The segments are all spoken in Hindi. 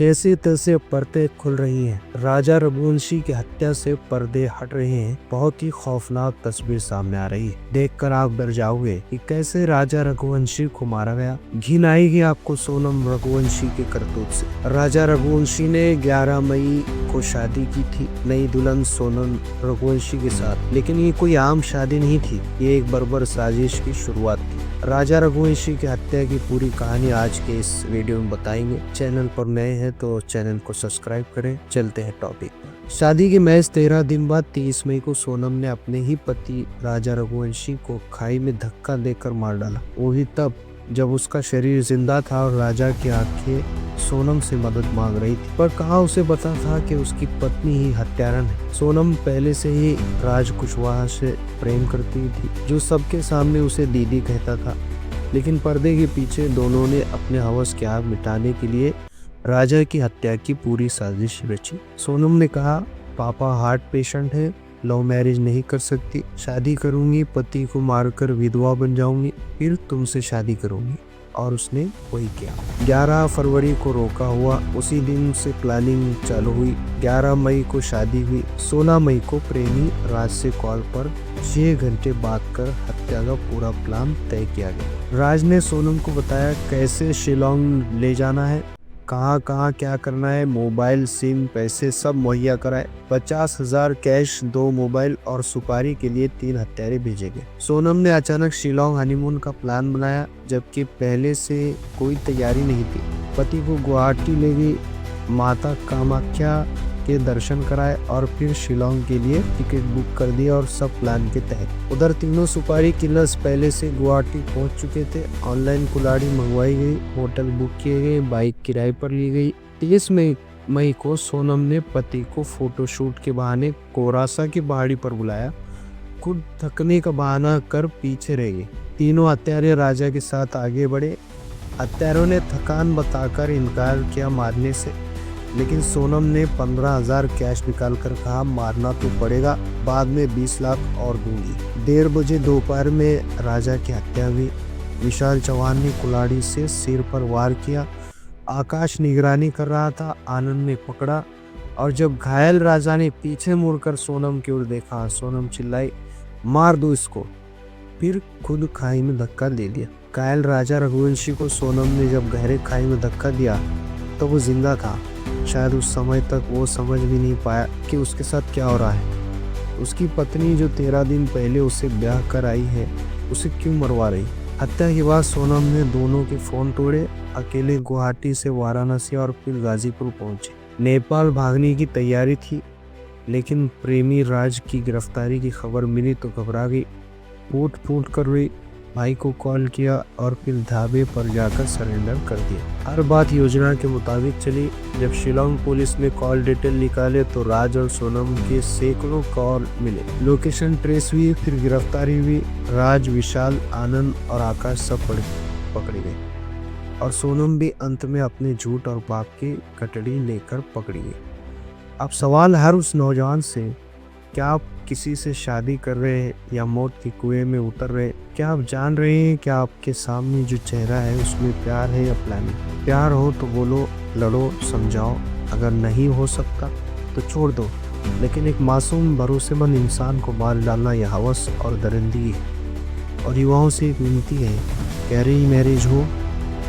जैसे तैसे पर्दे खुल रही हैं। राजा रघुवंशी की हत्या से पर्दे हट रहे हैं। बहुत ही खौफनाक तस्वीर सामने आ रही है। देखकर आप डर जाओगे कि कैसे राजा रघुवंशी को मारा गया। घिन आएगी आपको सोनम रघुवंशी के करतूत से। राजा रघुवंशी ने 11 मई को शादी की थी नई दुल्हन सोनम रघुवंशी के साथ, लेकिन ये कोई आम शादी नहीं थी। ये एक बर्बर साजिश की शुरुआत थी। राजा रघुवंशी की हत्या की पूरी कहानी आज के इस वीडियो में बताएंगे। चैनल पर नए हैं तो चैनल को सब्सक्राइब करें। चलते हैं टॉपिक पर। शादी के महज 13 दिन बाद 23 मई को सोनम ने अपने ही पति राजा रघुवंशी को खाई में धक्का देकर मार डाला। वो भी तब जब उसका शरीर जिंदा था और राजा की आंखें सोनम से मदद मांग रही थी। पर कहाँ उसे पता था कि उसकी पत्नी ही हत्यारन है। सोनम पहले से ही राज कुशवाहा से प्रेम करती थी, जो सबके सामने उसे दीदी कहता था। लेकिन पर्दे के पीछे दोनों ने अपने हवस की आग मिटाने के लिए राजा की हत्या की पूरी साजिश रची। सोनम ने कहा, पापा हार्ट पेशेंट है, लव मैरिज नहीं कर सकती, शादी करूंगी, पति को मारकर विधवा बन जाऊंगी, फिर तुमसे शादी करूंगी। और उसने वही किया। 11 फरवरी को रोका हुआ, उसी दिन से प्लानिंग चालू हुई। 11 मई को शादी हुई। 16 मई को प्रेमी राज से कॉल पर 6 घंटे बात कर हत्या का पूरा प्लान तय किया गया। राज ने सोनम को बताया कैसे शिलोंग ले जाना है, कहाँ कहाँ क्या करना है, मोबाइल, सिम, पैसे सब मुहैया कराए। 50,000 कैश, 2 मोबाइल और सुपारी के लिए 3 हत्यारे भेजे गए। सोनम ने अचानक शिलोंग हनीमून का प्लान बनाया, जबकि पहले से कोई तैयारी नहीं थी। पति को गुवाहाटी ले गई, माता कामाख्या के दर्शन कराए और फिर शिलोंग के लिए टिकट बुक कर दिया और सब प्लान के तहत। उधर तीनों सुपारी किलर्स पहले से गुवाहाटी पहुंच चुके थे। ऑनलाइन कुल्हाड़ी मंगवाई गई, होटल बुक किए गए, बाइक किराए पर ली गई। 23 मई को सोनम ने पति को फोटोशूट के बहाने कोरासा की पहाड़ी पर बुलाया। खुद थकने का बहाना कर पीछे रह गई। तीनों हत्यारे राजा के साथ आगे बढ़े। हत्यारों ने थकान बताकर इनकार किया मारने से, लेकिन सोनम ने 15,000 कैश निकाल कर कहा, मारना तो पड़ेगा, बाद में 20 लाख और दूंगी। 1:30 बजे दोपहर में राजा की हत्या हुई। विशाल चौहान ने कुल्हाड़ी से सिर पर वार किया। आकाश निगरानी कर रहा था। आनंद ने पकड़ा और जब घायल राजा ने पीछे मुड़कर सोनम की ओर देखा, सोनम चिल्लाई, मार दो इसको। फिर खुद खाई में धक्का दे दिया। घायल राजा रघुवंशी को सोनम ने जब गहरे खाई में धक्का दिया तो वो जिंदा था। शायद उस समय तक वो समझ भी नहीं पाया कि उसके साथ क्या हो रहा है। उसकी पत्नी जो 13 दिन पहले उसे ब्याह कर आई है, उसे क्यों मरवा रही। हत्या के बाद सोनम ने दोनों के फोन तोड़े, अकेले गुवाहाटी से वाराणसी और फिर गाजीपुर पहुंचे। नेपाल भागने की तैयारी थी, लेकिन प्रेमी राज की गिरफ्तारी की खबर मिली तो घबरा गई। फूट फूट कर रोई, भाई को कॉल किया और फिर ढाबे पर जाकर सरेंडर कर दिया। हर बात योजना के मुताबिक चली। जब शिलोंग पुलिस ने कॉल डिटेल निकाले तो राज और सोनम के सैकड़ों कॉल मिले। लोकेशन ट्रेस हुई, फिर गिरफ्तारी हुई। राज, विशाल, आनंद और आकाश सब पकड़े गए और सोनम भी अंत में अपने झूठ और पाप की कटड़ी लेकर पकड़ी गई। अब सवाल हर उस नौजवान से, क्या आप किसी से शादी कर रहे हैं या मौत के कुएं में उतर रहे हैं? क्या आप जान रहे हैं क्या आपके सामने जो चेहरा है उसमें प्यार है या प्लानिंग? प्यार हो तो बोलो, लड़ो, समझाओ। अगर नहीं हो सकता तो छोड़ दो, लेकिन एक मासूम भरोसेमंद इंसान को मार डालना यह हवस और दरिंदगी है। और युवाओं से एक विनती है, कह रही मैरिज हो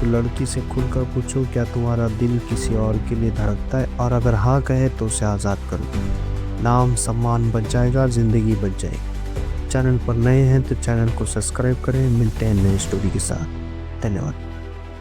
तो लड़की से खुलकर पूछो, क्या तुम्हारा दिल किसी और के लिए धड़कता है? और अगर हाँ कहे तो उसे आज़ाद करो। नाम सम्मान बच जाएगा, जिंदगी बच जाएगी। चैनल पर नए हैं तो चैनल को सब्सक्राइब करें। मिलते हैं नए स्टोरी के साथ। धन्यवाद।